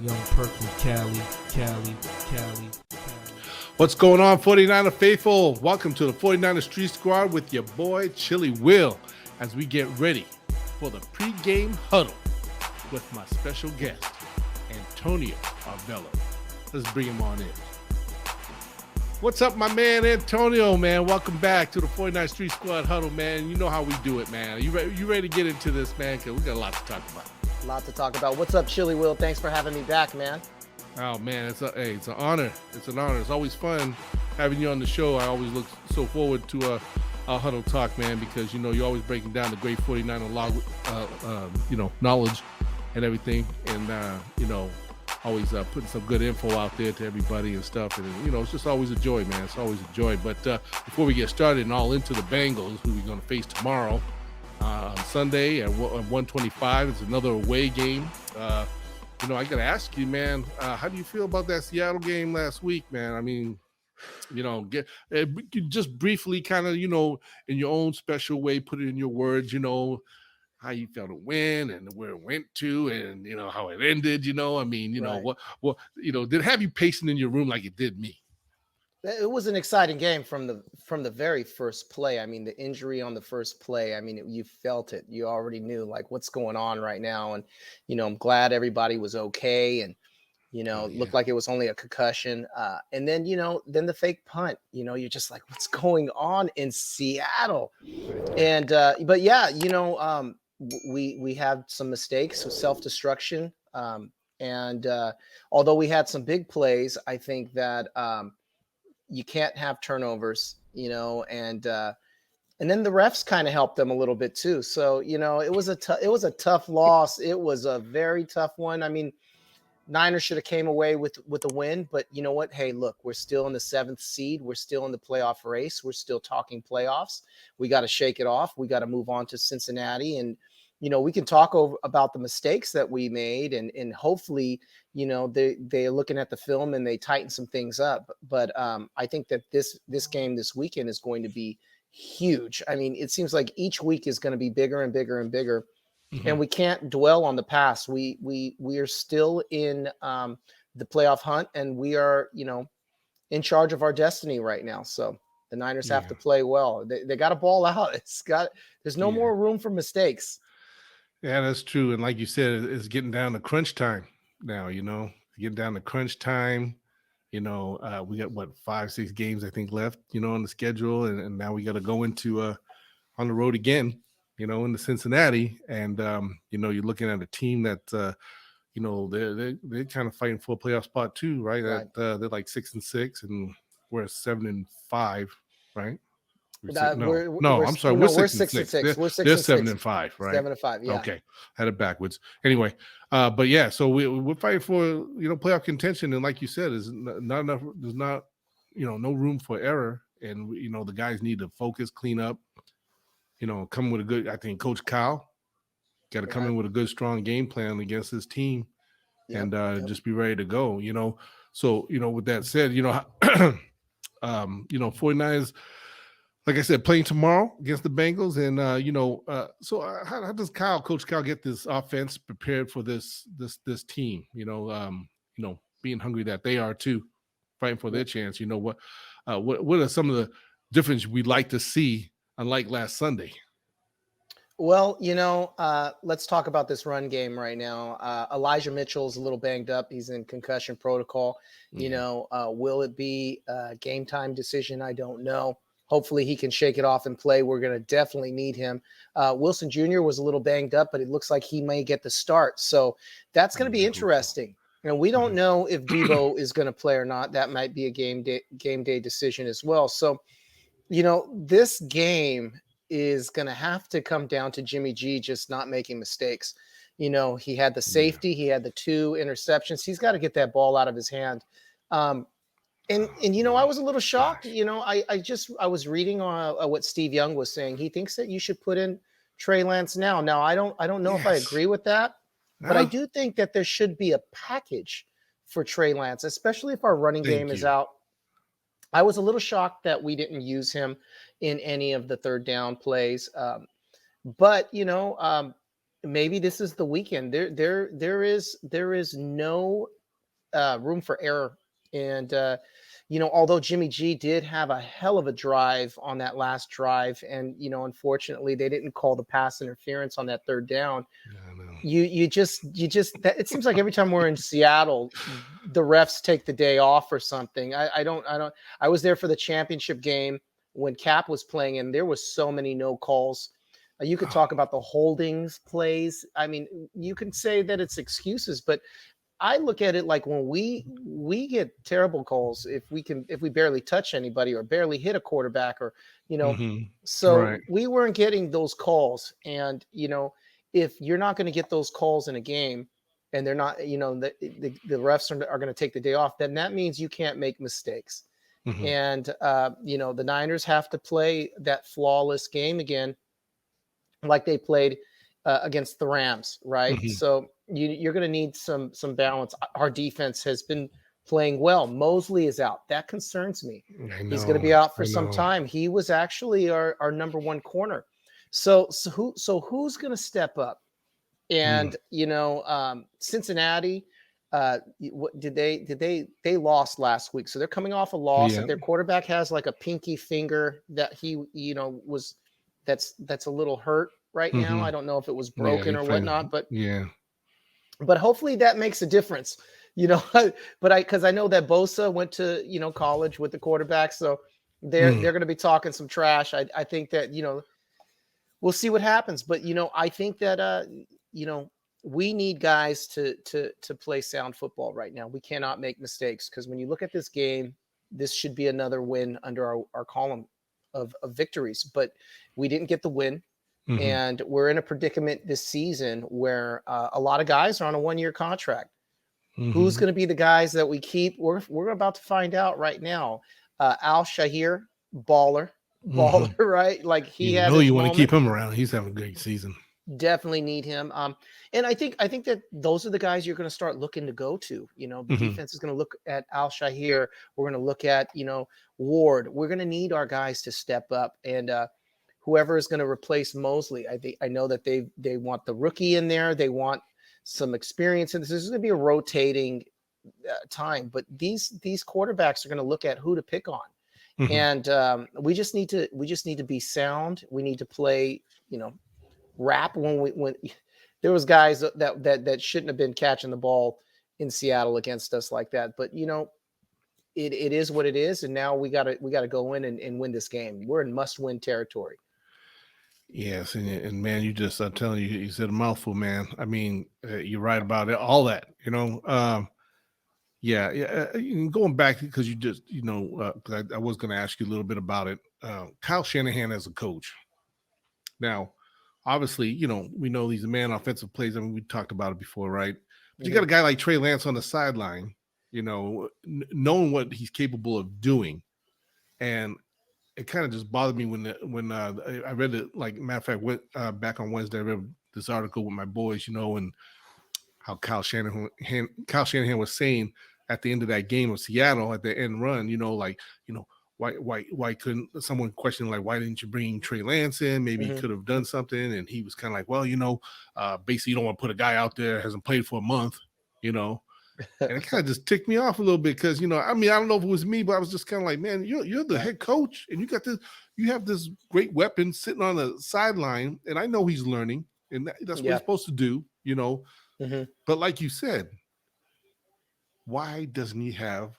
Young Perk from Cali. What's going on, 49er faithful? Welcome to the 49er Street Squad with your boy Chili Will as we get ready for the pregame huddle with my special guest, Antonio Arevelo. Let's bring him on in. What's up, my man Antonio, man? Welcome back to the 49er Street Squad huddle, man. You know how we do it, man. You ready to get into this, man? Because we got a lot to talk about. A lot to talk about. What's up, Chili Will? Thanks for having me back, man. Oh, man, it's an honor. It's an honor. It's always fun having you on the show. I always look so forward to our huddle talk, man, because, you're always breaking down the great 49er knowledge and everything. And, always putting some good info out there to everybody and stuff. And, it's just always a joy, man. It's always a joy. But before we get started and all into the Bengals, who we're going to face tomorrow on Sunday at 1:25, it's another away game. I got to ask you, man, how do you feel about that Seattle game last week, man? I mean, just briefly kind of, in your own special way, put it in your words, how you felt it win and where it went to and, how it ended, Right. what did it have you pacing in your room like it did me? It was an exciting game from the very first play. I mean, the injury on the first play, I mean, you felt it. You already knew, like, what's going on right now. And, I'm glad everybody was okay. And, it looked like it was only a concussion. And then, then the fake punt, you're just like, what's going on in Seattle? And, but yeah, we had some mistakes with self-destruction. And although we had some big plays, I think that you can't have turnovers, and then the refs kind of helped them a little bit too. So, it was a tough loss. It was a very tough one. I mean, Niners should have came away with a win, but you know what? Hey, look, we're still in the 7th seed. We're still in the playoff race. We're still talking playoffs. We got to shake it off. We got to move on to Cincinnati, and we can talk about the mistakes that we made, and hopefully, they're looking at the film and they tighten some things up. But I think that this game this weekend is going to be huge. I mean, it seems like each week is going to be bigger and bigger and bigger. Mm-hmm. And we can't dwell on the past. We are still in the playoff hunt, and we are, in charge of our destiny right now. So the Niners have to play well. They got to ball out. There's no more room for mistakes. Yeah, that's true. And like you said, it's getting down to crunch time now, getting down to crunch time. We got 5-6 games, I think, left, on the schedule. And now we got to go into on the road again, into Cincinnati. And, you're looking at a team that, they're kind of fighting for a playoff spot too, right? Right. They're like 6-6 and we're 7-5, right? I'm sorry. We're 6-6. We're 6 They're and 7-5, right? 7-5. Yeah. Okay, had it backwards. Anyway, but yeah, so we're fighting for playoff contention, and like you said, is not enough. There's not no room for error, and the guys need to focus, clean up. Come with a good. I think Coach Kyle got to come in with a good, strong game plan against his team, and just be ready to go. So with that said, 49ers. Like I said, playing tomorrow against the Bengals, and so how does Coach Kyle, get this offense prepared for this team? Being hungry that they are too, fighting for their chance. What are some of the difference we'd like to see, unlike last Sunday? Well, let's talk about this run game right now. Elijah Mitchell's a little banged up. He's in concussion protocol. Will it be a game time decision? I don't know. Hopefully he can shake it off and play. We're going to definitely need him. Wilson Jr. was a little banged up, but it looks like he may get the start. So that's going to be interesting. We don't know if Debo is going to play or not. That might be a game day decision as well. So, this game is going to have to come down to Jimmy G just not making mistakes. He had the safety. He had the 2 interceptions. He's got to get that ball out of his hand. And I was a little shocked. I was reading on what Steve Young was saying. He thinks that you should put in Trey Lance now. Now I don't know if I agree with that, but I do think that there should be a package for Trey Lance, especially if our running game is out. I was a little shocked that we didn't use him in any of the third down plays. But maybe this is the weekend. There is no room for error. And although Jimmy G did have a hell of a drive on that last drive, and unfortunately they didn't call the pass interference on that third down. Yeah, I know. You just that, it seems like every time we're in Seattle, the refs take the day off or something. I was there for the championship game when Cap was playing, and there was so many no calls. You could talk about the holdings plays. I mean, you can say that it's excuses, but I look at it like when we get terrible calls if we barely touch anybody or barely hit a quarterback or so Right. we weren't getting those calls. And if you're not going to get those calls in a game and they're not the refs are going to take the day off, then that means you can't make mistakes. And the Niners have to play that flawless game again like they played against the Rams, right? So you're going to need some balance. Our defense has been playing well. Mosley is out. That concerns me. He's going to be out for some time. He was actually our number one corner. So who's going to step up? And Cincinnati, they lost last week, so they're coming off a loss. That their quarterback has like a pinky finger that he was that's a little hurt right now. I don't know if it was broken or whatnot, but hopefully that makes a difference, but because I know that Bosa went to, college with the quarterback. So they're going to be talking some trash. I think that, we'll see what happens, but, I think that, we need guys to play sound football right now. We cannot make mistakes, because when you look at this game, this should be another win under our column of victories, but we didn't get the win. And we're in a predicament this season where a lot of guys are on a 1-year contract. Who's going to be the guys that we keep? We're about to find out right now. Al Shahir, baller, right? Like he had his you want moment. to keep him around. He's having a great season. Definitely need him. And I think that those are the guys you're going to start looking to go to. The defense is going to look at Al Shahir. We're going to look at, Ward. We're going to need our guys to step up, and whoever is going to replace Mosley. I know that they want the rookie in there. They want some experience, and this is going to be a rotating time. But these quarterbacks are going to look at who to pick on, and we just need to be sound. We need to play, rap when there was guys that shouldn't have been catching the ball in Seattle against us like that. But it is what it is, and now we gotta go in and win this game. We're in must-win territory. Yes, and man, I'm telling you, you said a mouthful, man. I mean, you're right about it, all that, going back, because you just, I was going to ask you a little bit about it. Kyle Shanahan as a coach. Now, obviously, we know he's a man offensive plays. I mean, we talked about it before, right? But you got a guy like Trey Lance on the sideline, knowing what he's capable of doing. And it kind of just bothered me when I read it. Like, matter of fact, went back on Wednesday, I read this article with my boys, and how Kyle Shanahan was saying at the end of that game of Seattle at the end run, why couldn't someone question, like, why didn't you bring Trey Lance in? Maybe he could have done something. And he was kind of like, well, basically you don't want to put a guy out there that hasn't played for a month, And it kind of just ticked me off a little bit, because, I don't know if it was me, but I was just kind of like, man, you're the head coach, and you have this great weapon sitting on the sideline, and I know he's learning, and that's what he's supposed to do, But like you said, why doesn't he have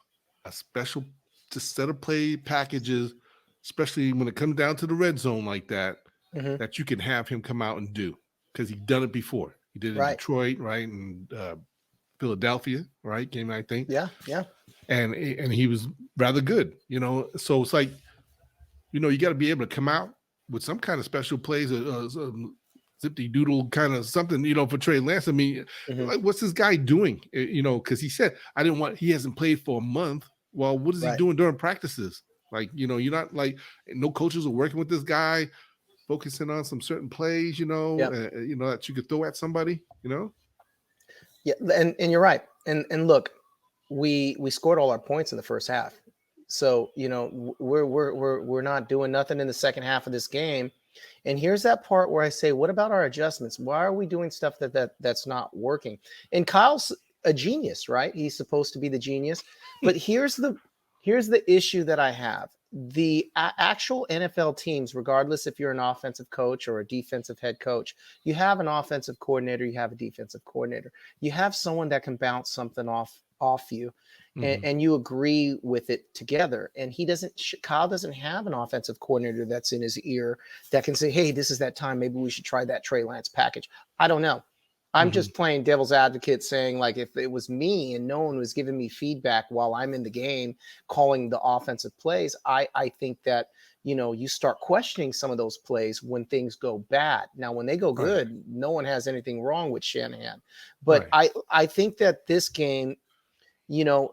a special set of play packages, especially when it comes down to the red zone like that, that you can have him come out and do? Because he's done it before. He did it in Detroit, right, and Philadelphia, right? Game, I think. Yeah. And he was rather good, So it's like, you got to be able to come out with some kind of special plays, zippy doodle kind of something, for Trey Lance. I mean, like, what's this guy doing? Because he said he hasn't played for a month. Well, what is he doing during practices? Like, you're not, like, no coaches are working with this guy, focusing on some certain plays, that you could throw at somebody, Yeah, and you're right. And look, we scored all our points in the first half. So, we're not doing nothing in the second half of this game. And here's that part where I say, what about our adjustments? Why are we doing stuff that's not working? And Kyle's a genius, right? He's supposed to be the genius. But here's the issue that I have. The actual NFL teams, regardless if you're an offensive coach or a defensive head coach, you have an offensive coordinator, you have a defensive coordinator. You have someone that can bounce something off you. And you agree with it together. And Kyle doesn't have an offensive coordinator that's in his ear that can say, hey, this is that time. Maybe we should try that Trey Lance package. I don't know. I'm just playing devil's advocate, saying, like, if it was me and no one was giving me feedback while I'm in the game calling the offensive plays, I think that, you start questioning some of those plays when things go bad. Now, when they go good, no one has anything wrong with Shanahan. But I think that this game,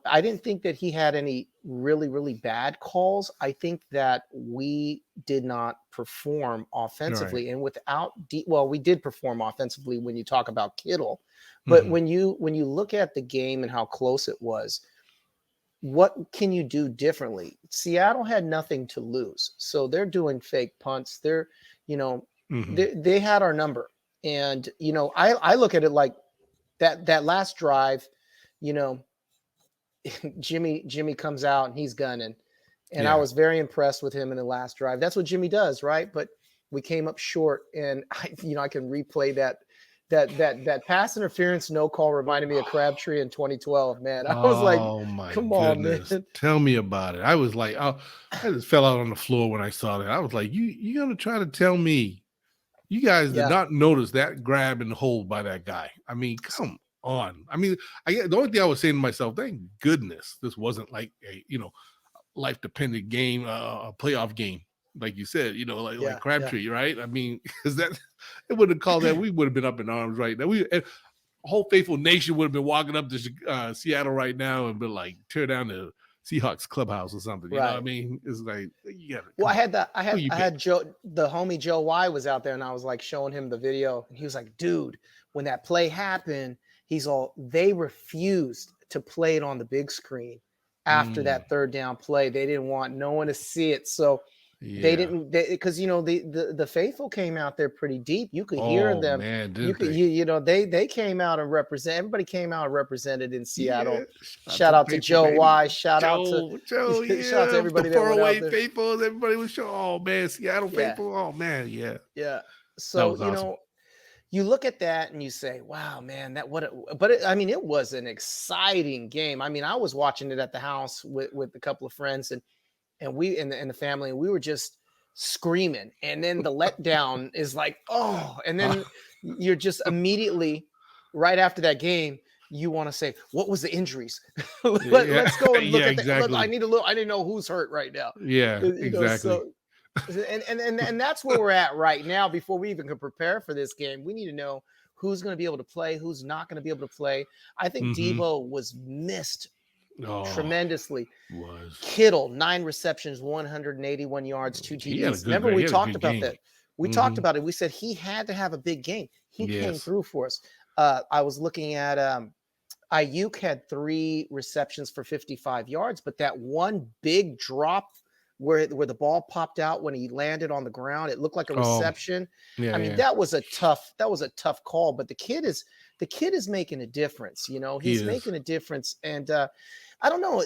I didn't think that he had any really, really bad calls. I think that we did not perform offensively, and without we did perform offensively when you talk about Kittle, but when you look at the game and how close it was, what can you do differently? Seattle had nothing to lose, so they're doing fake punts. They're, they had our number, and I look at it like that last drive, Jimmy comes out and he's gunning. And I was very impressed with him in the last drive. That's what Jimmy does, right? But we came up short, and I can replay that pass interference no call reminded me of Crabtree in 2012, man. I was like, come on, man. Tell me about it. I was like, I just fell out on the floor when I saw that. I was like, you gonna try to tell me you guys did not notice that grab and hold by that guy? I mean, come on. I mean, the only thing I was saying to myself, thank goodness this wasn't like a life dependent game, a playoff game, like you said, like Crabtree, right? I mean, because it would have called that, we would have been up in arms right now. And whole faithful nation would have been walking up to Seattle right now and been like, tear down the Seahawks clubhouse or something. You know what I mean? It's like, I had Joe, the homie Joe Y was out there, and I was like showing him the video, and he was like, dude, when that play happened, they refused to play it on the big screen after that third down play. They didn't want no one to see it. So they didn't, because the faithful came out there pretty deep. You could hear them. Man, they came out and everybody came out and represented in Seattle. Shout out to Joe Y. Shout out to Joe. Shout out to everybody that went out there. Faithfuls, everybody was showing. Oh man, Seattle faithful. Oh man, yeah. So awesome. You look at that and you say, wow, man, it was an exciting game. I mean, I was watching it at the house with a couple of friends and we and the family, and we were just screaming. And then the letdown is like, and then you're just immediately right after that game, you want to say, what was the injuries? Let's go and look at exactly. I need to know who's hurt right now. Yeah, exactly. And that's where we're at right now. Before we even can prepare for this game, we need to know who's going to be able to play, who's not going to be able to play. I think Debo was missed tremendously. Kittle, 9 receptions, 181 yards, 2 TDs. Remember, we talked about that. We talked about it. We said he had to have a big game. He came through for us. I was looking at Ayuk had 3 receptions for 55 yards, but that one big drop where the ball popped out when he landed on the ground, it looked like a reception. That was a tough call, but the kid is making a difference. He's making a difference. And I don't know.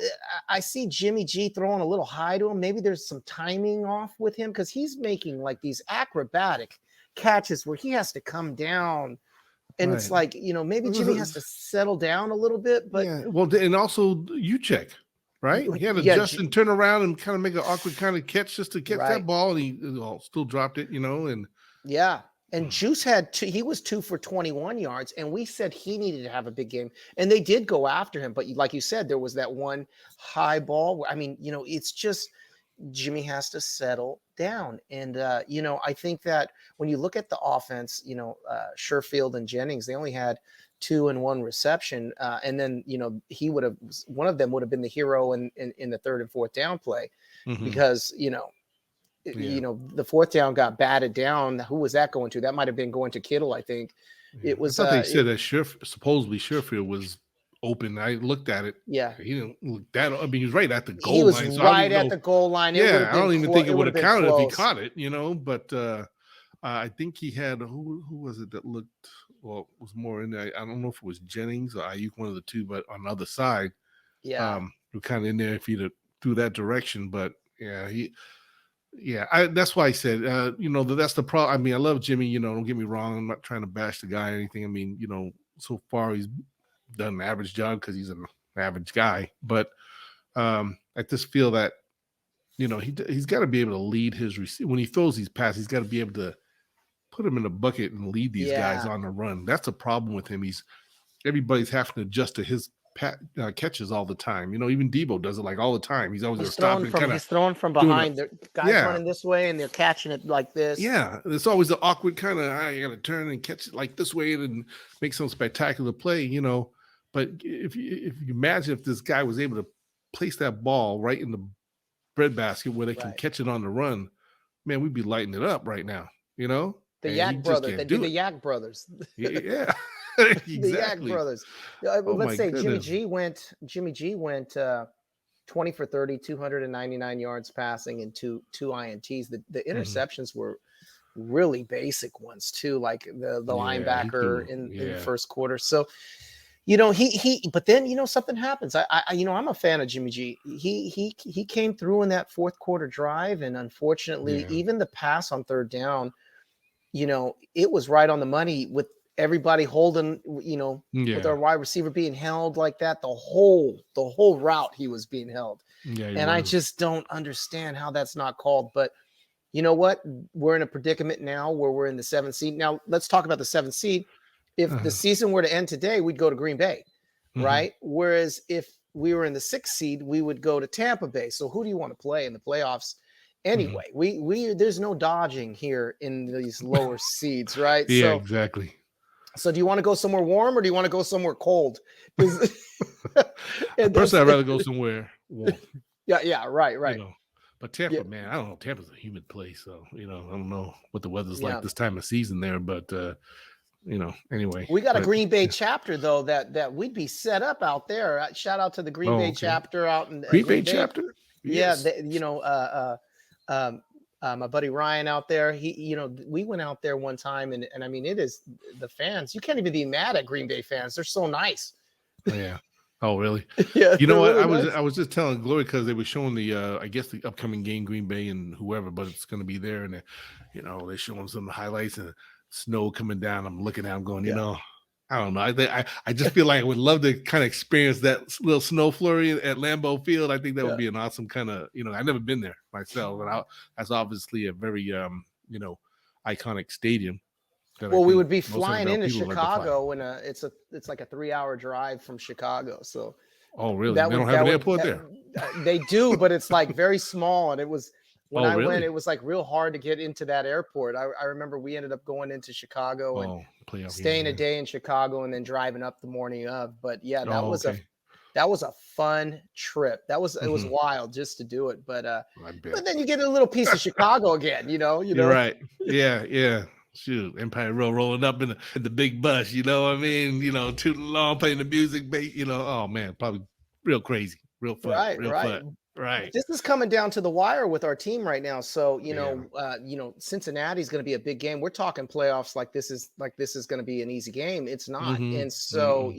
I see Jimmy G throwing a little high to him. Maybe there's some timing off with him, because he's making like these acrobatic catches where he has to come down. And it's like, maybe Jimmy has to settle down a little bit. But and also you check. Right? He had to Justin turn around and kind of make an awkward kind of catch just to catch that ball, and he still dropped it, and and Juice had he was 2 for 21 yards, and we said he needed to have a big game, and they did go after him, but like you said, there was that one high ball. I mean, it's just Jimmy has to settle down, and I think that when you look at the offense, Sherfield and Jennings, they only had 2 and 1 reception. And then, one of them would have been the hero in the 3rd and 4th down play, because, the 4th down got batted down. Who was that going to? That might've been going to Kittle. I think it was. I thought they said that supposedly Sherfield was open. I looked at it. Yeah. He didn't look that. I mean, he was right at the goal line. He was right at the goal line. I don't even think it would have counted if he caught it, but I think he had who was it that looked was more in there. I don't know if it was Jennings or Ayuk, one of the two, but on the other side, Yeah. we're kind of in there if he'd through that direction. But yeah, that's why I said, that's the problem. I mean, I love Jimmy. Don't get me wrong. I'm not trying to bash the guy or anything. I mean, so far he's done an average job because he's an average guy. But I just feel that he's got to be able to lead his when he throws these passes. He's got to be able to put him in a bucket and lead these guys on the run. That's a problem with him. Everybody's having to adjust to his catches all the time. Even Debo does it like all the time. He's always stopping. He's throwing from behind. The guys running this way and they're catching it like this. Yeah, it's always the awkward kind of you got to turn and catch it like this way and make some spectacular play. But if you imagine if this guy was able to place that ball right in the breadbasket where they can catch it on the run, man, we'd be lighting it up right now. The Yak brothers. They'd be the Yak brothers. Yeah. Exactly. The Yak brothers. Let's say goodness. Jimmy G went 20 for 30, 299 yards passing and two INTs. The interceptions were really basic ones too, like the linebacker in the first quarter. So, but then something happens. I'm a fan of Jimmy G. He came through in that fourth quarter drive, and unfortunately, even the pass on third down, it was right on the money with everybody holding, with our wide receiver being held like that. The whole route he was being held. I just don't understand how that's not called. But you know what? We're in a predicament now where we're in the 7th seed. Now let's talk about the 7th seed. If the season were to end today, we'd go to Green Bay, right? Whereas if we were in the 6th seed, we would go to Tampa Bay. So who do you want to play in the playoffs? Anyway, we there's no dodging here in these lower seeds, right? Yeah, exactly. So do you want to go somewhere warm or do you want to go somewhere cold? Personally, I'd rather go somewhere warm. Yeah, right. But Tampa, man, I don't know. Tampa's a humid place, so I don't know what the weather's like this time of season there. But anyway, we got a Green Bay chapter though that we'd be set up out there. Shout out to the Green Bay chapter out in Green Bay chapter. Yes. My buddy Ryan out there, we went out there one time and I mean, it is the fans. You can't even be mad at Green Bay fans. They're so nice. Yeah. Oh, really? Yeah. You know what? Really I was just telling Glory because they were showing the I guess the upcoming game, Green Bay and whoever, but it's going to be there, and they're showing some highlights and snow coming down. I'm looking at them going, I don't know. I just feel like I would love to kind of experience that little snow flurry at Lambeau Field. I think that would be an awesome kind of, I've never been there myself, and that's obviously a very iconic stadium. Well, we would be flying into Chicago, and it's like a 3-hour drive from Chicago. So, oh really? They don't have an airport there. They do, but it's like very small, and it was. When I went, it was like real hard to get into that airport. I remember we ended up going into Chicago and staying a day in Chicago and then driving up the morning of. But yeah, that was a fun trip. It was wild just to do it. But then you get a little piece of Chicago again, You're right. Yeah. Shoot, Empire Road rolling up in the big bus, you know what I mean? Tooting along, playing the music, oh man, probably real crazy, real fun, fun. Right. This is coming down to the wire with our team right now. So, Cincinnati's going to be a big game. We're talking playoffs like this is going to be an easy game. It's not. And so,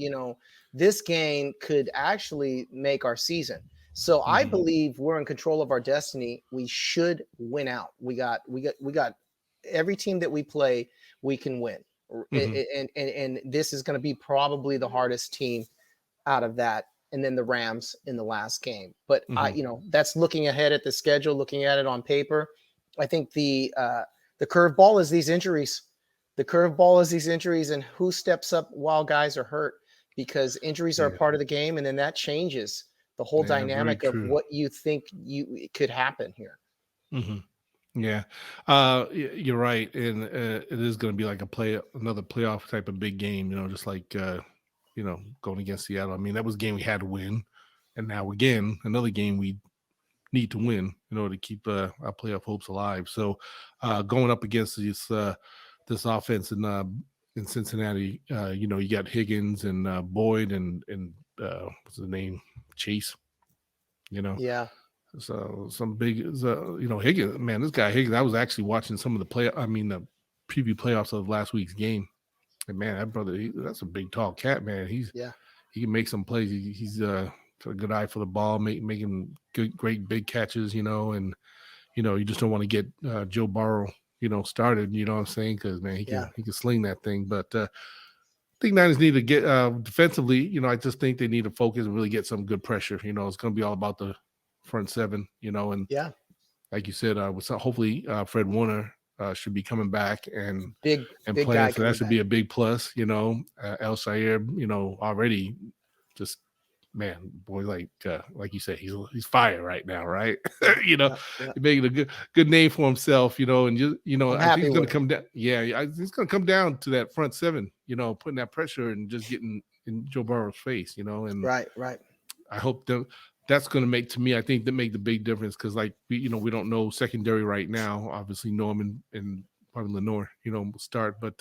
this game could actually make our season. So I believe we're in control of our destiny. We should win out. We got every team that we play, we can win. And this is going to be probably the hardest team out of that. And then the Rams in the last game. But that's looking ahead at the schedule, looking at it on paper. I think the curveball is these injuries. The curveball is these injuries and who steps up while guys are hurt, because injuries are a part of the game, and then that changes the whole dynamic of what you think could happen here. Yeah, you're right, and it is going to be like another playoff type of big game. Just like going against Seattle. I mean, that was a game we had to win, and now again another game we need to win in order to keep our playoff hopes alive. So, going up against this offense in Cincinnati, you got Higgins and Boyd and what's his name, Chase. Yeah. So some big, Higgins, man, this guy Higgins. I was actually watching some of the preview playoffs of last week's game. And man, that brother, that's a big, tall cat, man. He can make some plays. He's got a good eye for the ball, making great big catches, and you just don't want to get Joe Burrow, started. You know what I'm saying? Because man, he can sling that thing. But I think Niners need to get defensively. I just think they need to focus and really get some good pressure. It's going to be all about the front seven. And like you said, hopefully Fred Warner should be coming back and big playing. So that should be a big plus. El Shair, already just. Man, boy, like you said, he's fire right now, right? He's making a good name for himself, and I think he's going to come down. Yeah, it's going to come down to that front seven, putting that pressure and just getting in Joe Burrow's face, and right. I hope that's going to make the big difference because, like we don't know secondary right now. Obviously, Norman and probably Lenore, will start, but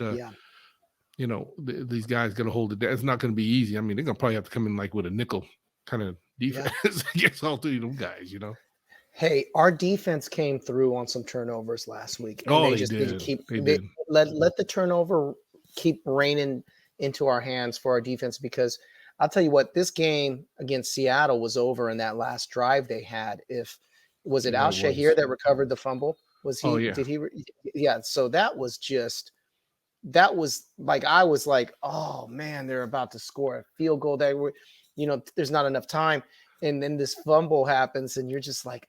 these guys got to hold it down. It's not going to be easy. I mean, they're going to probably have to come in like with a nickel kind of defense against all three of them guys, Hey, our defense came through on some turnovers last week. And they just didn't keep. They did. Let the turnover keep raining into our hands for our defense because I'll tell you what, this game against Seattle was over in that last drive they had. Was it Al Shahir that recovered the fumble? Was he? Oh, yeah. Did he? Yeah. So that was like I was like, oh man, they're about to score a field goal. They were, there's not enough time, and then this fumble happens, and you're just like,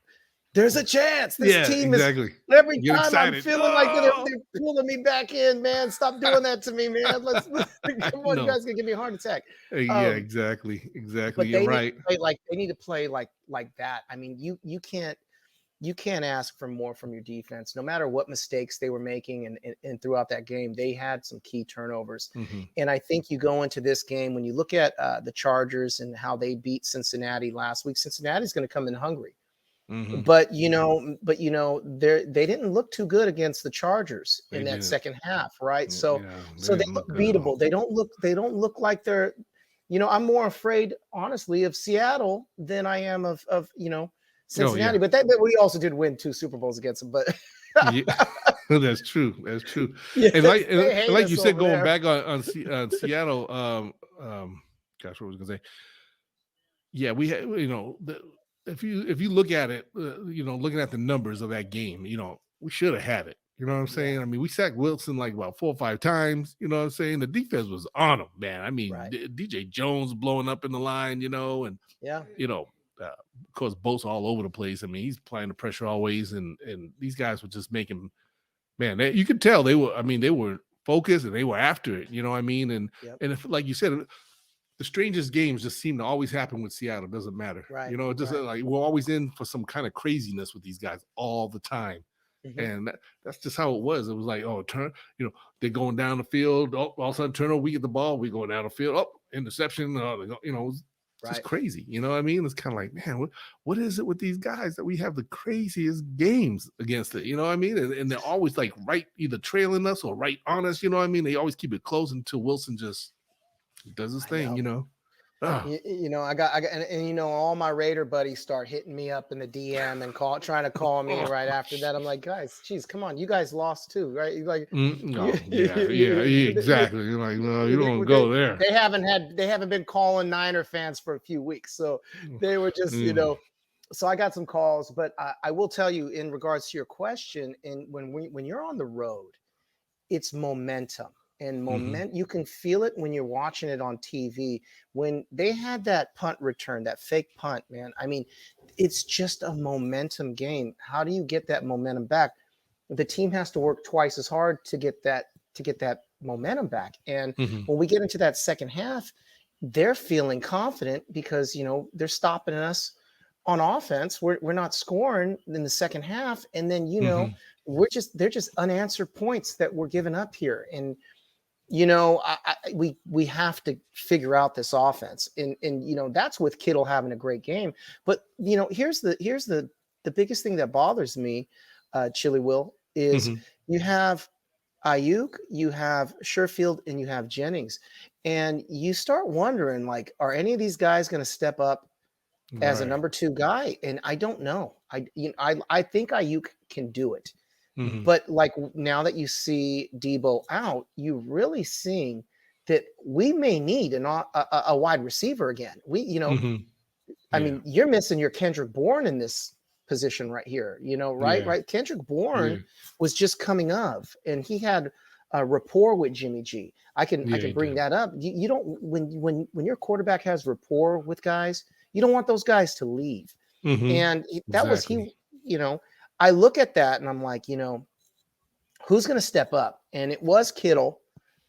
there's a chance. This team is every time excited. I'm feeling like they're pulling me back in, man. Stop doing that to me, man. Let's come on, you guys gonna give me a heart attack. Yeah, exactly. But You're right. They need to play like that. I mean, you can't ask for more from your defense, no matter what mistakes they were making. And throughout that game, they had some key turnovers. Mm-hmm. And I think you go into this game, when you look at the Chargers and how they beat Cincinnati last week, Cincinnati's going to come in hungry. Mm-hmm. But they didn't look too good against the Chargers in that second half, right? So they look beatable. They don't look like they're, I'm more afraid, honestly, of Seattle than I am of Cincinnati. But we also did win 2 Super Bowls against them. But that's true. Yeah, and like you said, going back on Seattle, gosh, what was I gonna say? Yeah, we had, if you look at it, looking at the numbers of that game, we should have had it. You know what I'm saying? I mean, we sacked Wilson like about 4 or 5 times. You know what I'm saying? The defense was on him, man. I mean, DJ Jones blowing up in the line, and of course, Bosa all over the place. I mean, he's applying the pressure always, and these guys were just making, man, you could tell they were focused and they were after it. You know what I mean? And if, like you said, the strangest games just seem to always happen with Seattle. It doesn't matter. Right. It doesn't like we're always in for some kind of craziness with these guys all the time. Mm-hmm. And that's just how it was. It was like, they're going down the field. Oh, all of a sudden, turnover, we get the ball, we going down the field. Oh, interception. It's just crazy. You know what I mean? It's kind of like, man, what is it with these guys that we have the craziest games against it? You know what I mean? And they're always like right, either trailing us or right on us. You know what I mean? They always keep it close until Wilson just does his thing, I got and all my Raider buddies start hitting me up in the DM and trying to call me right after that. I'm like, guys, geez, come on, you guys lost too, right? You're like, exactly. You're like, no, you don't go there. They haven't been calling Niner fans for a few weeks, so they were just, So I got some calls, but I will tell you in regards to your question, and when you're on the road, it's momentum. And you can feel it when you're watching it on TV. When they had that punt return, that fake punt, man, I mean, it's just a momentum game. How do you get that momentum back? The team has to work twice as hard to get that momentum back. And when we get into that second half, they're feeling confident because they're stopping us on offense. We're not scoring in the second half, and then they're just unanswered points that we're giving up here. And we have to figure out this offense, and that's with Kittle having a great game. But here's the biggest thing that bothers me, Chili Will, is you have Ayuk, you have Sherfield, and you have Jennings, and you start wondering, like, are any of these guys going to step up as a number 2 guy? And I don't know. I think Ayuk can do it. Mhm. But like now that you see Debo out, you're really seeing that we may need a wide receiver again. Mhm. I Yeah. mean, you're missing your Kendrick Bourne in this position right here, right? Yeah. Right. Kendrick Bourne Yeah. was just coming of, and he had a rapport with Jimmy G. I Yeah, can he bring did. that up. You don't when your quarterback has rapport with guys, you don't want those guys to leave. Mhm. And that was Exactly. you know, I look at that and I'm like, who's going to step up? And it was Kittle,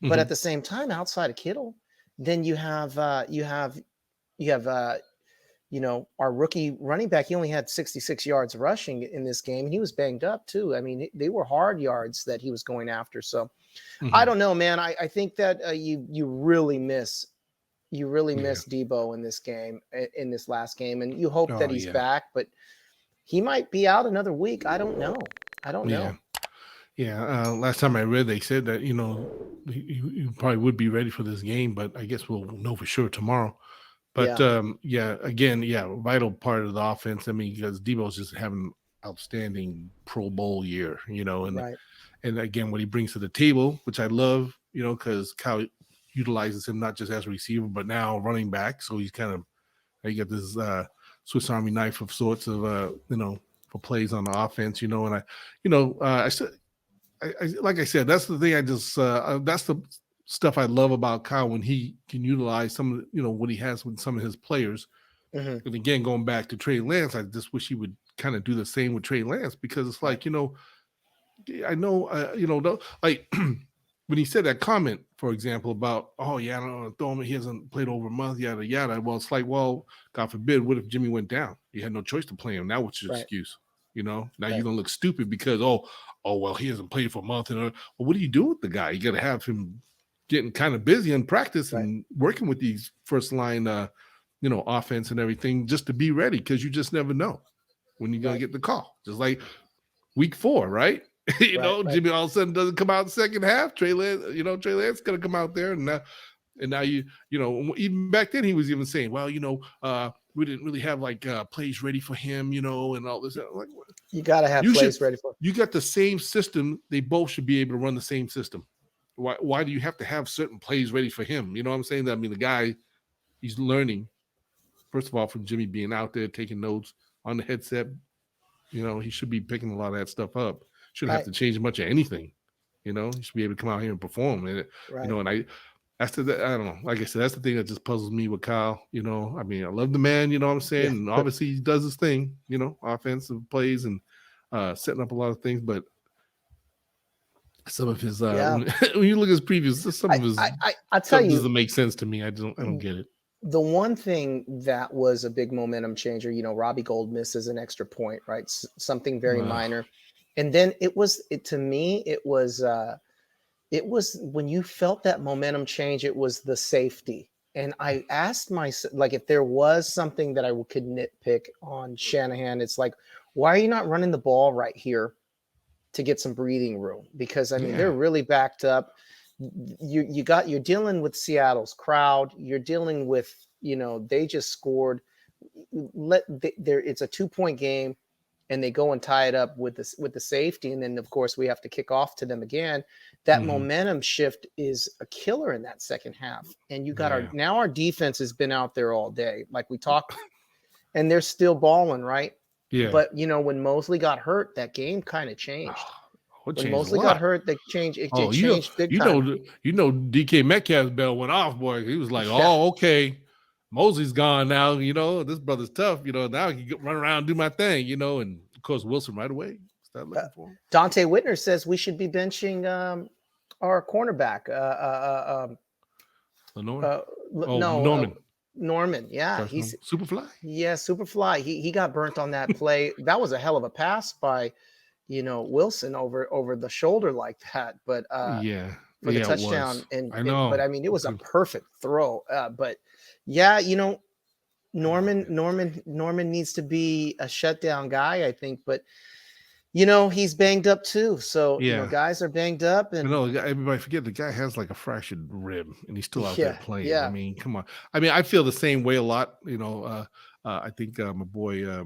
but at Mhm. the same time, outside of Kittle, then you have our rookie running back. He only had 66 yards rushing in this game, and he was banged up too. I mean, they were hard yards that he was going after. So I Mhm. don't know, man. I think that you really Yeah. miss Debo in this game, in this last game, and you hope that Oh, he's yeah. back, but he might be out another week. I don't know. I don't Yeah. know. Yeah. Last time I read, they said that, you probably would be ready for this game, but I guess we'll know for sure tomorrow. But, Yeah. yeah, again, yeah, vital part of the offense. I mean, because Debo's just having outstanding Pro Bowl year, Right. and again, what he brings to the table, which I love, because Kyle utilizes him not just as a receiver, but now running back. So he's kind of you got this Swiss Army knife of sorts of for plays on the offense, and I said, like I said, that's the thing. That's the stuff I love about Kyle when he can utilize some of what he has with some of his players. Hmm. And again, going back to Trey Lance, I just wish he would kind of do the same with Trey Lance because it's Right. like I know, like when he said that comment, for example, about, oh, yeah, I don't know, throw him, he hasn't played over a month, yada, yada. Well, it's like, well, God forbid, what if Jimmy went down? You had no choice to play him. Now what's your Right. excuse? Now you're Right. going to look stupid because, well, he hasn't played for a month. Well, what do you do with the guy? You got to have him getting kind of busy in practice Right. and working with these first line, offense and everything just to be ready because you just never know when you're going to Right. get the call. Just like week 4, right? Right. Right. Jimmy all of a sudden doesn't come out in the second half. Trey Lance gonna come out there, and now even back then he was even saying, well, we didn't really have like plays ready for him, and all this. Like, You got to have you should plays ready for. you got the same system. They both should be able to run the same system. Why do you have to have certain plays ready for him? You know what I'm saying? I mean, the guy, he's learning first of all from Jimmy being out there taking notes on the headset. He should be picking a lot of that stuff up. Shouldn't have Right. to change much of anything. He should be able to come out here and perform. And Right. and I don't know. Like I said, that's the thing that just puzzles me with Kyle. I mean, I love the man, you know what I'm saying? Yeah. And obviously he does his thing, offensive plays and setting up a lot of things, but some of his Yeah. when you look at his previews, some of his I tell stuff you, doesn't make sense to me. I don't get it. the one thing that was a big momentum changer, Robbie Gold misses an extra point, right? Something very minor. And then to me, it was when you felt that momentum change, it was the safety. And I asked myself, like, if there was something that I could nitpick on Shanahan, it's like, why are you not running the ball right here to get some breathing room? Because I mean, they're Yeah. really backed up. You're dealing with Seattle's crowd. You're dealing with, they just scored. It's a 2-point game, and they go and tie it up with the safety, and then of course we have to kick off to them again. That Mhm. momentum shift is a killer in that second half. And you got Yeah. our defense has been out there all day, like we talked, and they're still balling, right? Yeah. But when Mosley got hurt, that game kind of changed. What When changed a Mosley got lot? hurt, it Oh, changed big time. DK Metcalf's bell went off, boy. He was like, Yeah. "Oh, okay, Mosley's gone now. This brother's tough. Now I can run around and do my thing. And of course Wilson right away started looking for him. Dante Whitner says we should be benching our cornerback. Lenore? No, Norman. Norman. Yeah, Josh Norman. Superfly. Superfly. He got burnt on that play. That was a hell of a pass by Wilson over the shoulder like that. But Yeah. for the Yeah, it touchdown, was. and I know. but I mean, it was a perfect throw. But yeah, Norman needs to be a shutdown guy, I think. But he's banged up too. So Yeah. guys are banged up, I and know. Everybody forget the guy has like a fractured rib, and he's still out there yeah, playing. I yeah, mean, come on. I mean, I feel the same way a lot. I think my boy. I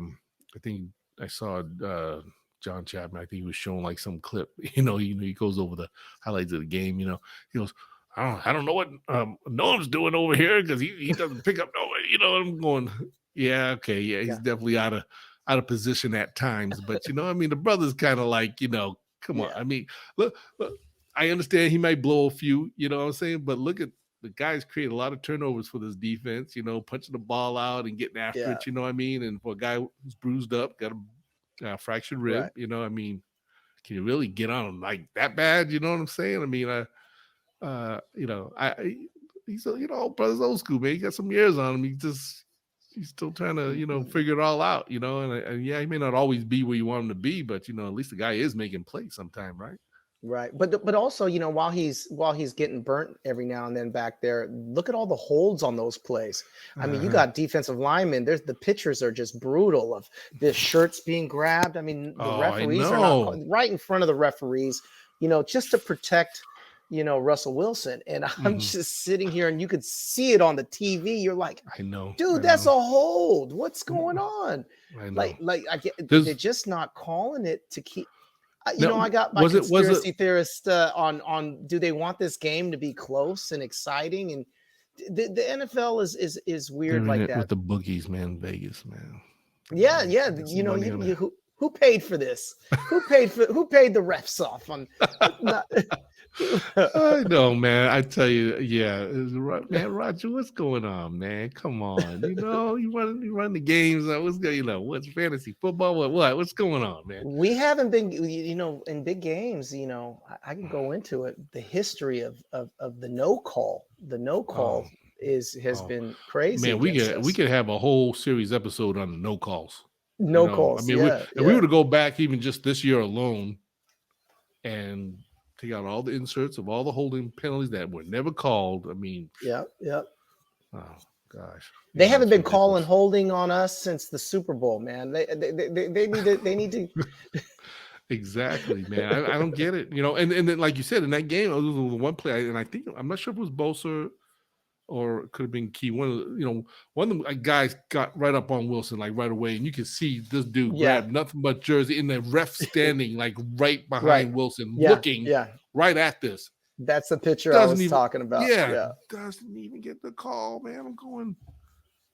think I saw John Chapman. I think he was showing like some clip. He goes over the highlights of the game. He goes, I don't know what Norm's doing over here because he doesn't pick up nobody. I'm going, yeah, okay, yeah, he's definitely out of position at times. But the brother's kind of like, come on. I mean, look, I understand he might blow a few. You know what I'm saying? But look at the guys create a lot of turnovers for this defense. Punching the ball out and getting after it. You know what I mean? And for a guy who's bruised up, got a fractured rib. Right. Can you really get on him like that bad? You know what I'm saying? I mean, he's brother's old school, man. He got some years on him. He's still trying to, figure it all out, and yeah, he may not always be where you want him to be, but at least the guy is making plays sometime, right? Right. But also, while he's getting burnt every now and then back there, look at all the holds on those plays. I mean, you got defensive linemen. The pitchers are just brutal of the shirts being grabbed. I mean, the referees are not right in front of the referees, just to protect, Russell Wilson. And I'm just sitting here and you could see it on the TV. You're like, I know, dude, that's a hold. What's going on? I know. They're just not calling it to keep. I got my conspiracy theorist on do they want this game to be close and exciting? And the NFL is weird like that. With the boogies, man, Vegas, man. Yeah. Who paid for this? Who paid the refs off on? I know, man. I tell you, yeah, man, Roger, what's going on, man? Come on, you run the games. What's fantasy football? What's going on, man? We haven't been, in big games. I can go into it. The history of the no call. The no call has been crazy. Man, we could have a whole series episode on the no calls. No calls. I mean, we were to go back even just this year alone, and take out all the inserts of all the holding penalties that were never called. I mean, yeah. Oh gosh, they haven't been calling holding on us since the Super Bowl, man. They need to. Exactly, man. I don't get it, And then, like you said, in that game, it was the one play, and I'm not sure if it was Bosa or it could have been Key. One of the guys got right up on Wilson like right away, and you can see this dude grab nothing but jersey, in the ref standing like right behind Wilson, looking right at this. That's the picture I was talking about. Yeah, doesn't even get the call, man. I'm going,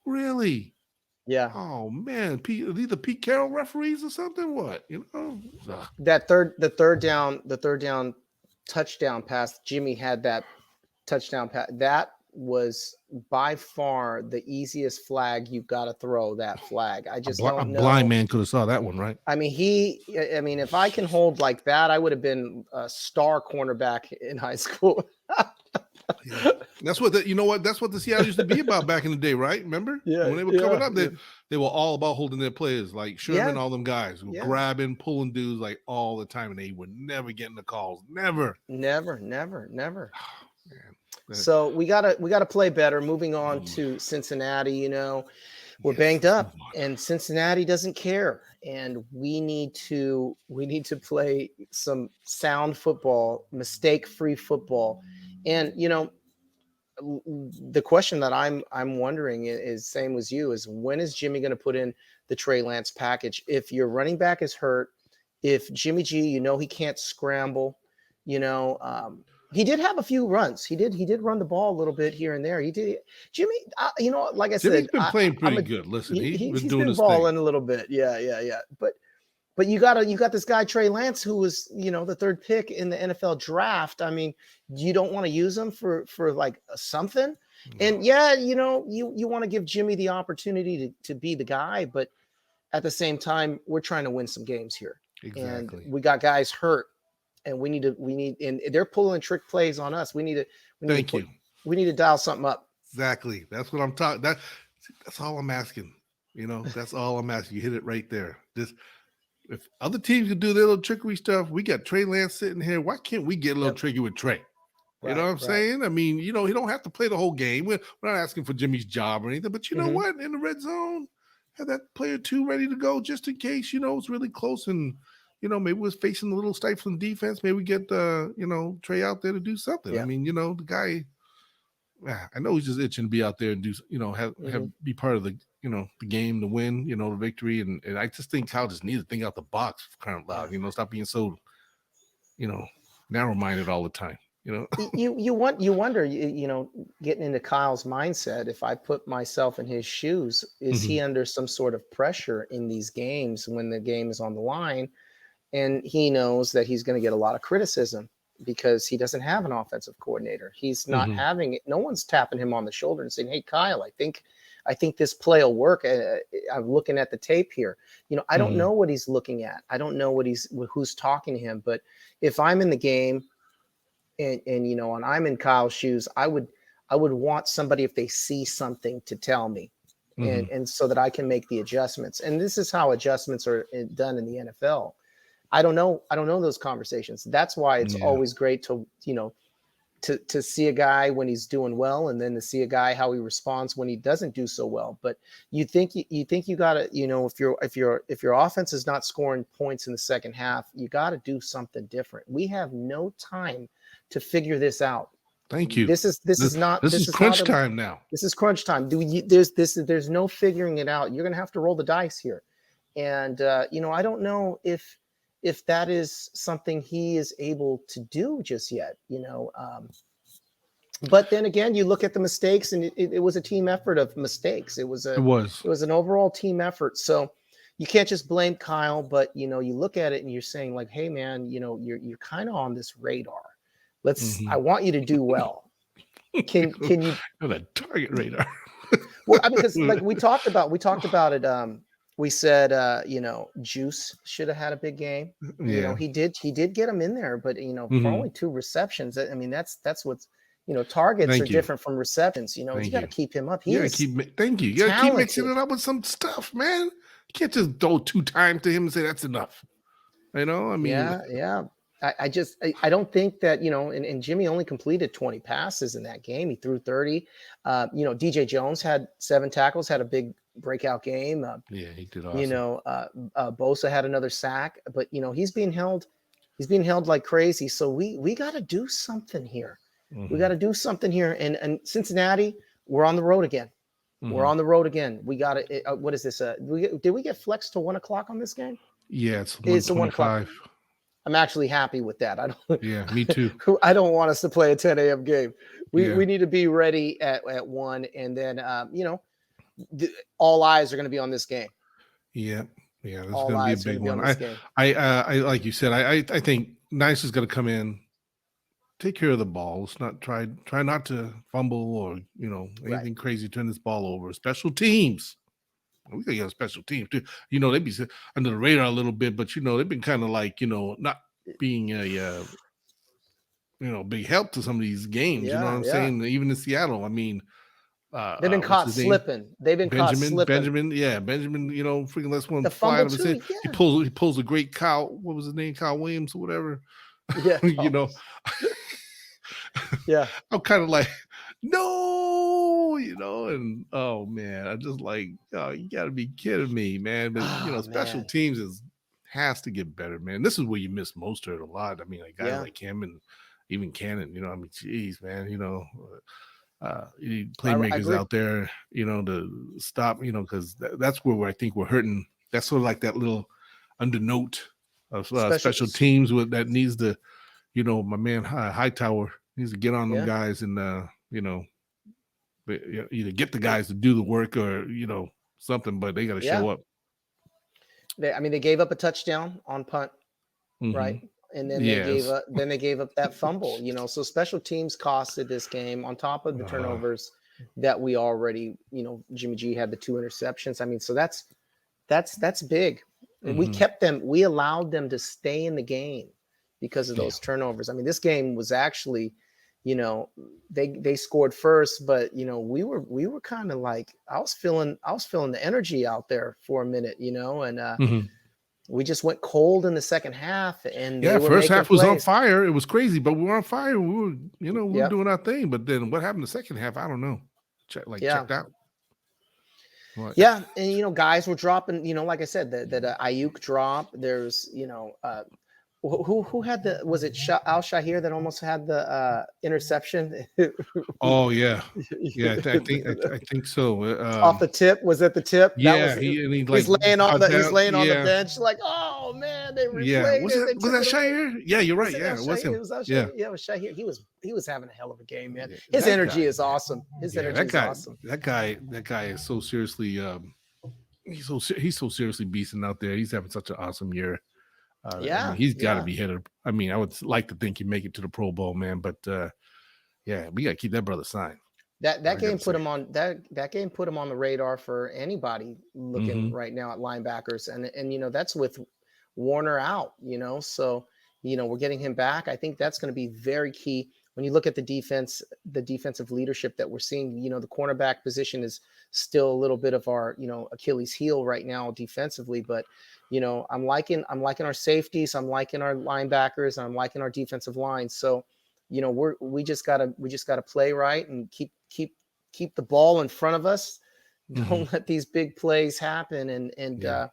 really? Yeah. Oh man, are these the Pete Carroll referees or something? What the third down touchdown pass. Jimmy had that touchdown pass. That was by far the easiest flag you've got to throw. That flag, I just don't know. A blind man could have saw that one, right? I mean, if I can hold like that, I would have been a star cornerback in high school. Yeah. That's what that's what the Seattle used to be about back in the day, right? Remember? Yeah. When they were coming up, they were all about holding their players, like Sherman, all them guys who were grabbing, pulling dudes like all the time, and they were never getting the calls. Never. Oh, man. So we gotta play better. Moving on to Cincinnati, we're banged up, and Cincinnati doesn't care, and we need to play some sound football, mistake-free football, and the question that I'm wondering is same as you, is when is Jimmy going to put in the Trey Lance package? If your running back is hurt, if Jimmy G, he can't scramble, he did have a few runs. He did run the ball a little bit here and there. He did. Jimmy, like I said, Jimmy's been playing pretty good. Listen, he's been balling a little bit. Yeah. But you got this guy Trey Lance, who was the third pick in the NFL draft. I mean, you don't want to use him for like something. And you want to give Jimmy the opportunity to be the guy, but at the same time, we're trying to win some games here. Exactly. And we got guys hurt. And we need, and they're pulling trick plays on us. We need to dial something up. Exactly. That's what I'm talking. That's all I'm asking. That's all I'm asking. You hit it right there. If other teams can do their little trickery stuff, we got Trey Lance sitting here. Why can't we get a little tricky with Trey? You know what I'm saying? I mean, he don't have to play the whole game. We're not asking for Jimmy's job or anything, but you know what? In the red zone, have that player 2 ready to go just in case, it's really close and maybe we're facing a little stifling defense. Maybe we get Trey out there to do something. Yeah. I mean, the guy, I know he's just itching to be out there and do, be part of the, the game, the win, the victory. And I just think Kyle just needs to think out the box kind of loud, stop being so, narrow-minded all the time, You wonder, getting into Kyle's mindset, if I put myself in his shoes, is he under some sort of pressure in these games when the game is on the line? And he knows that he's going to get a lot of criticism because he doesn't have an offensive coordinator. He's not having it. No one's tapping him on the shoulder and saying, "Hey, Kyle, I think this play will work. I'm looking at the tape here." I don't know what he's looking at. I don't know who's talking to him. But if I'm in the game and I'm in Kyle's shoes, I would want somebody, if they see something, to tell me. And so that I can make the adjustments. And this is how adjustments are done in the NFL. I don't know those conversations. That's why it's always great to see a guy when he's doing well, and then to see a guy how he responds when he doesn't do so well. But you think you got to, if your offense is not scoring points in the second half, you got to do something different. We have no time to figure this out. Thank you. This is crunch time now. This is crunch time. There's no figuring it out. You're going to have to roll the dice here. And I don't know if that is something he is able to do just yet, but then again, you look at the mistakes, and it was a team effort of mistakes. It was an overall team effort. So you can't just blame Kyle, but you look at it and you're saying, like, hey man, you're kind of on this radar. I want you to do well. Can you on a target radar? Well, I mean, because like we talked about it. We said, Juice should have had a big game. Yeah. He did get him in there, but for only 2 receptions. I mean, that's what's, targets are different from receptions. You got to keep him up. Thank you. You got to keep mixing it up with some stuff, man. You can't just throw 2 times to him and say that's enough. I mean, yeah. I don't think that, and Jimmy only completed 20 passes in that game. He threw 30. DJ Jones had 7 tackles, had a big breakout game. He did awesome. Bosa had another sack, but he's being held like crazy. So we got to do something here. We got to do something here. And Cincinnati, we're on the road again. We're on the road again. We got to. What is this? Did we get flexed to 1:00 on this game? Yeah, it's 1:25. I'm actually happy with that. I don't. Yeah, me too. I don't want us to play a 10 a.m. game. We need to be ready at 1, and then all eyes are going to be on this game. Yeah, this is going to be a big one. I like you said. I think Nice is going to come in, take care of the ball. Let's not try not to fumble or anything crazy. Turn this ball over. Special teams. We got to get special teams too. They'd be under the radar a little bit, but they've been kind of like not being a big help to some of these games. You know what I'm saying? Even in Seattle, I mean, they've been caught slipping. They've been caught slipping. Benjamin, freaking last one fly out of his head. He pulls a great Kyle. What was his name? Kyle Williams or whatever. Yeah, yeah. I'm kind of like, no, and oh man, I just like, oh, you got to be kidding me, man. But special teams has to get better, man. This is where you miss Mostert a lot. I mean, like guys like him and even Cannon. I mean, geez, man. You need playmakers out there, to stop. Because that's where I think we're hurting. That's sort of like that little undernote of special teams that needs to, my man Hightower needs to get on them guys and either get the guys to do the work or something, but they got to show up. They gave up a touchdown on punt, right? And then they gave up that fumble. So special teams costed this game on top of the turnovers that we already. Jimmy G had the 2 interceptions. I mean, so that's big. And we kept them. We allowed them to stay in the game because of those turnovers. I mean, this game was actually. They scored first, but we were kind of like I was feeling the energy out there for a minute, and we just went cold in the second half. And first half was on fire. It was crazy, but we were on fire. We were we were doing our thing. But then what happened the second half? I don't know. Checked out. What? Yeah, and guys were dropping. Like I said, that Ayuk drop. There's who had the was it Al Shahir that almost had the interception? Oh yeah, yeah. I think so. Off the tip, was it the tip? That Yeah, was he he's like laying on got the he's down. laying on the Yeah, bench like, oh man, they yeah. replayed it, they Was took that it away. Shire? Yeah, you're right. Was it Yeah, Al it was Shahir? him. It was Al Yeah, Shahir. Yeah, it was Shahir. He was having a hell of a game, man. yeah. His That energy guy. is awesome. His Yeah, energy is awesome. that guy is so seriously. He's so seriously beasting out there. He's having such an awesome year. I mean, Yeah, he's got to yeah. be headed. I mean, I would like to think he'd make it to the Pro Bowl, man. But yeah, we got to keep that brother signed. That I game gotta put say. him on that game put him on the radar for anybody looking Mm-hmm. right now at linebackers, and that's with Warner out, so we're getting him back. I think that's going to be very key when you look at the defense, the defensive leadership that we're seeing. The cornerback position is still a little bit of our Achilles heel right now defensively, but I'm liking our safeties, I'm liking our linebackers, I'm liking our defensive line. So we just gotta play right and keep the ball in front of us. Mm-hmm. Don't let these big plays happen, Yeah.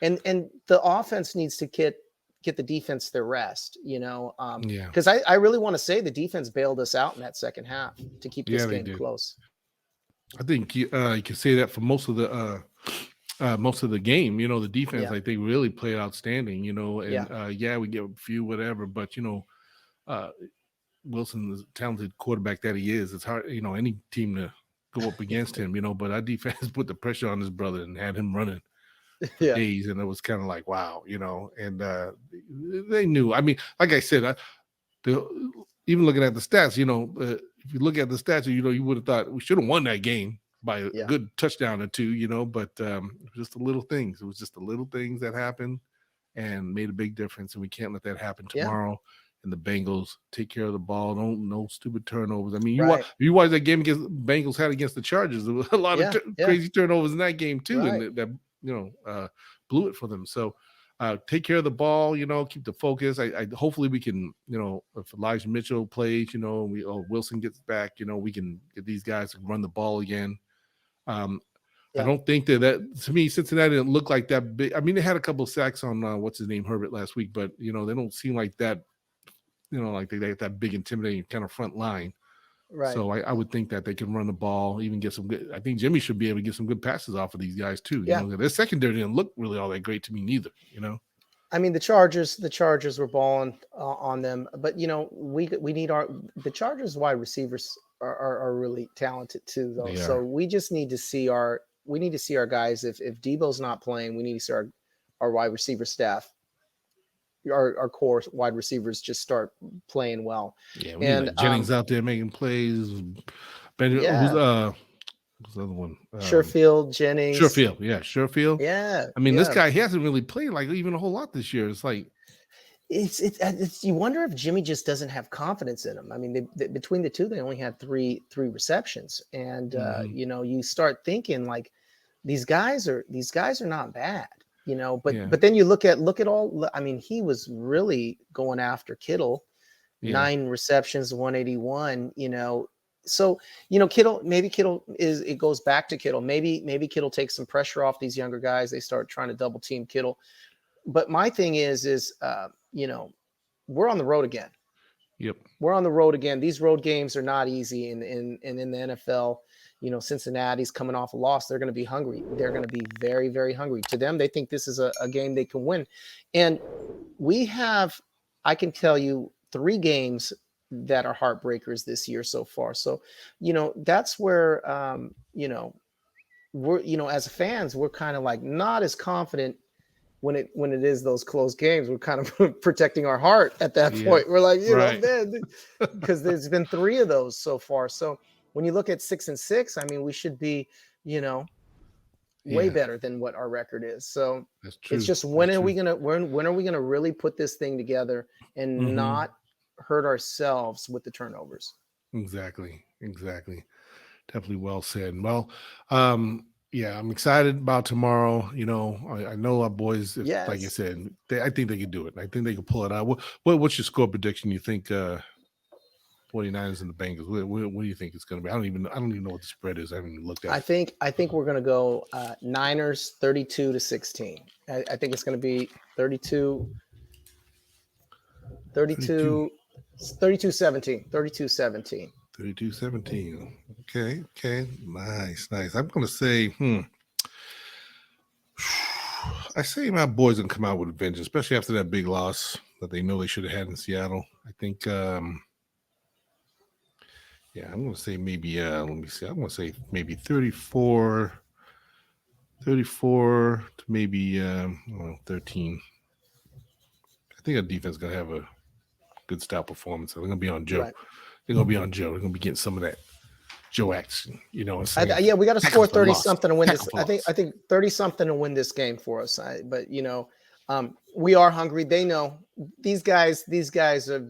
and the offense needs to get the defense their rest, Yeah. because I really want to say the defense bailed us out in that second half to keep this Yeah, they game did. close. I think you can say that for most of the game. The defense, Yeah. like they really played outstanding. And Yeah. we get a few whatever, but uh, Wilson is a talented quarterback that he is. It's hard, any team to go up against him. But our defense put the pressure on his brother and had him running for Yeah. days, and it was kind of like wow, and they knew. I mean, like I said, even looking at the stats, if you look at the stats, you would have thought we should have won that game by a Yeah. good touchdown or two, but it was just the little things. It was just the little things that happened and made a big difference, and we can't let that happen tomorrow. Yeah. And the Bengals take care of the ball. No stupid turnovers. I mean, you watch that game against Bengals had against the Chargers. There was a lot of crazy turnovers in that game too, Right. and that blew it for them. So take care of the ball. Keep the focus. I hopefully we can. If Elijah Mitchell plays, Wilson gets back. We can get these guys to run the ball again. I don't think that to me, Cincinnati didn't look like that big. I mean, they had a couple of sacks on what's his name, Herbert last week, but they don't seem like that. Like they have that big intimidating kind of front line. Right. So I would think that they can run the ball, even get some good. I think Jimmy should be able to get some good passes off of these guys too. Their secondary didn't look really all that great to me neither. I mean, the Chargers were balling on them, but we need the Chargers wide receivers are really talented too, though. So we just need to see our guys. If Debo's not playing, we need to see our wide receiver staff, our core wide receivers just start playing well. Yeah, we need Jennings out there making plays. Who's the other one? Sherfield, Jennings. Sherfield. Yeah. I mean, this guy, he hasn't really played like even a whole lot this year. It's like it's you wonder if Jimmy just doesn't have confidence in him. I mean, between the two, they only had three receptions, and you start thinking like these guys are not bad, but then you look at all. I mean, he was really going after Kittle, 9 receptions, 181. So, Kittle, it goes back to Kittle. Maybe Kittle takes some pressure off these younger guys. They start trying to double team Kittle. But my thing is we're on the road again. Yep. We're on the road again. These road games are not easy. And in the NFL, Cincinnati's coming off a loss. They're going to be hungry. They're going to be very, very hungry. To them, they think this is a game they can win. And I can tell you 3 games that are heartbreakers this year so far. So, that's where, we're, as fans, we're kind of like not as confident when it is those close games. We're kind of protecting our heart at that point. We're like, man, because there's been 3 of those so far. So when you look at 6-6, I mean, we should be, way better than what our record is. So it's just when are we gonna really put this thing together and not hurt ourselves with the turnovers? Exactly. Definitely well said. Well, I'm excited about tomorrow. I know our boys, like you said, I think they can do it. I think they can pull it out. What's your score prediction? You think 49ers and the Bengals? What do you think it's going to be? I don't even know what the spread is. I haven't even looked at it. I think we're going to go Niners 32-16. I think it's going to be 32. 32, 32-17. 32-17. 32-17. Okay. Nice. I'm going to say, I say my boys going to come out with a vengeance, especially after that big loss that they know they should have had in Seattle. I think, I'm going to say maybe, let me see. I'm going to say maybe 34 to maybe 13. I think our defense is going to have a good style performance. They're going to be on Joe. Right. They're going to be on Joe. They're going to be getting some of that Joe action. You know what I'm saying? Yeah, we got to score Tackle for 30 loss. something to win Tackle this. for I think 30 something to win this game for us. But we are hungry. They know these guys have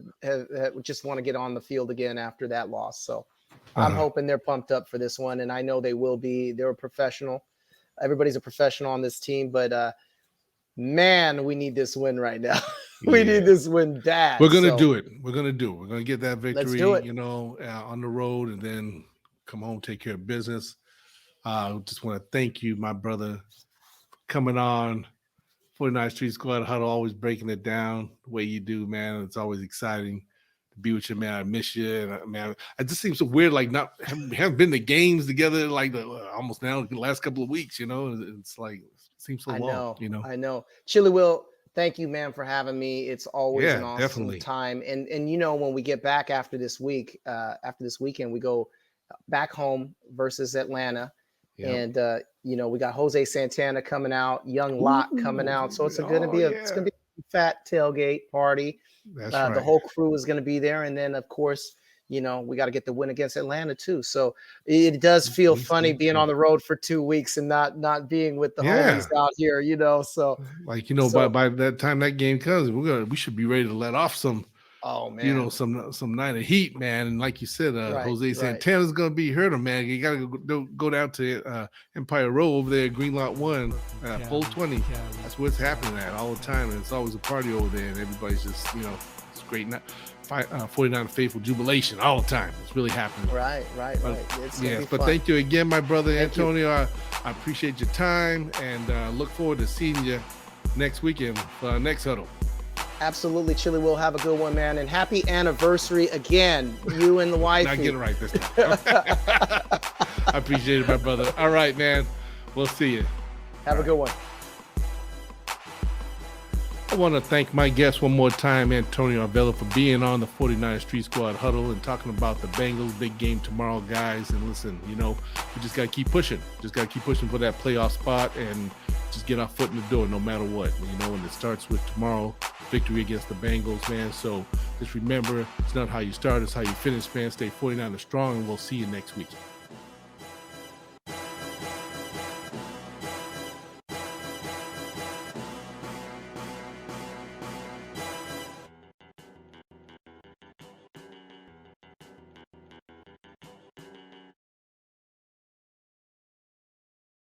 just want to get on the field again after that loss. So I'm hoping they're pumped up for this one, and I know they will be. They're a professional. Everybody's a professional on this team, but man, we need this win right now. We need this win bad. We're gonna do it. We're gonna get that victory. Let's do it. On the road, and then come home, take care of business. Just want to thank you, my brother, for coming on 49th Street Squad Huddle, always breaking it down the way you do, man. It's always exciting to be with you, man. I miss you, and man, it just seems so weird, like haven't been to games together like almost now the last couple of weeks. It's like it seems so long. I know. Chili Will, thank you, man, for having me. It's always an awesome time. And when we get back after this weekend, we go back home versus Atlanta. Yep. And we got Jose Santana coming out, Young Locke coming out. So it's gonna be a fat tailgate party. That's right. The whole crew is gonna be there. And then of course, we got to get the win against Atlanta too. So it does feel funny being on the road for 2 weeks and not being with the homies out here, So by that time that game comes, we should be ready to let off some. Oh man, some night of heat, man. And like you said, Jose Santana's gonna be hurt, man. You gotta go down to Empire Row over there, Green Lot 1, full 20. That's what's happening at all the time, and it's always a party over there, and everybody's just it's great. 49 Faithful jubilation all the time. It's really happening. Right. But thank you again, my brother Antonio. I appreciate your time, and look forward to seeing you next weekend for our next huddle. Absolutely, Chili. Will have a good one, man, and happy anniversary again, you and the wife. Not getting right this time. I appreciate it, my brother. All right, man. We'll see you. Have a good one. I want to thank my guest one more time, Antonio Arevelo, for being on the 49th Street Squad Huddle and talking about the Bengals big game tomorrow, guys. And listen, we just got to keep pushing. Just got to keep pushing for that playoff spot and just get our foot in the door no matter what. And it starts with tomorrow, victory against the Bengals, man. So just remember, it's not how you start, it's how you finish, man. Stay 49ers strong, and we'll see you next week.